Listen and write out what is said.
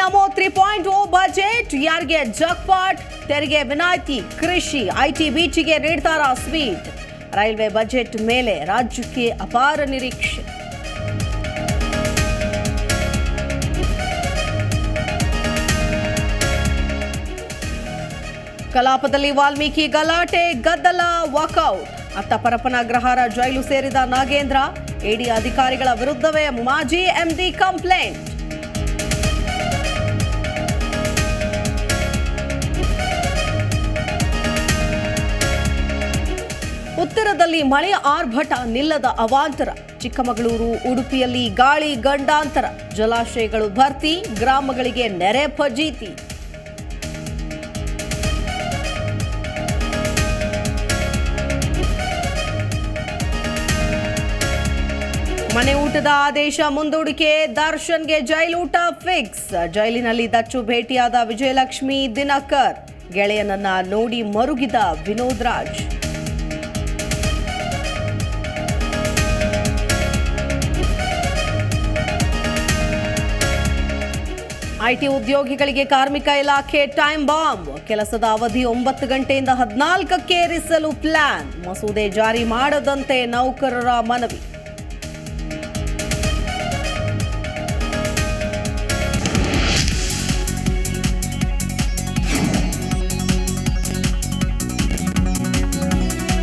ನಮೋ 3.0 budget ಯಾರಿಗೆ jackpot, ತೆರಿಗೆ ವಿನಾಯಿತಿ, ಕೃಷಿ, ಐಟಿ, ಬಿಟಿಗೆ ನೀಡ್ತಾರಾ ಸ್ವೀಟ್. ರೈಲ್ವೆ ಬಜೆಟ್ ಮೇಲೆ ರಾಜ್ಯಕ್ಕೆ ಅಪಾರ ನಿರೀಕ್ಷೆ. ಕಲಾಪದಲ್ಲಿ ವಾಲ್ಮೀಕಿ ಗಲಾಟೆ, ಗದ್ದಲ, ವಾಕೌಟ್. ಅತ್ತ ಪರಪ್ಪನ ಅಗ್ರಹಾರ ಜೈಲು ಸೇರಿದ ನಾಗೇಂದ್ರ, ಇಡಿ ಅಧಿಕಾರಿಗಳ ವಿರುದ್ಧವೇ ಮಾಜಿ ಎಂಡಿ ಕಂಪ್ಲೇಂಟ್. ಉತ್ತರದಲ್ಲಿ ಮಳೆ ಆರ್ಭಟ, ನಿಲ್ಲದ ಅವಾಂತರ. ಚಿಕ್ಕಮಗಳೂರು, ಉಡುಪಿಯಲ್ಲಿ ಗಾಳಿ ಗಂಡಾಂತರ. ಜಲಾಶಯಗಳು ಭರ್ತಿ, ಗ್ರಾಮಗಳಿಗೆ ನೆರೆ ಫಜೀತಿ. ಮನೆ ಊಟದ ಆದೇಶ ಮುಂದೂಡಿಕೆ, ದರ್ಶನ್ಗೆ ಜೈಲೂಟ ಫಿಕ್ಸ್. ಜೈಲಿನಲ್ಲಿ ದಚ್ಚು ಭೇಟಿಯಾದ ವಿಜಯಲಕ್ಷ್ಮಿ, ದಿನಕರ್. ಗೆಳೆಯನನ್ನ ನೋಡಿ ಮರುಗಿದ ವಿನೋದ್ ರಾಜ್. ಐಟಿ ಉದ್ಯೋಗಿಗಳಿಗೆ ಕಾರ್ಮಿಕ ಇಲಾಖೆ ಟೈಮ್ ಬಾಂಬ್. ಕೆಲಸದ ಅವಧಿ 9 ಗಂಟೆಯಿಂದ 14ಕ್ಕೆ ಏರಿಸಲು ಪ್ಲಾನ್. ಮಸೂದೆ ಜಾರಿ ಮಾಡದಂತೆ ನೌಕರರ ಮನವಿ.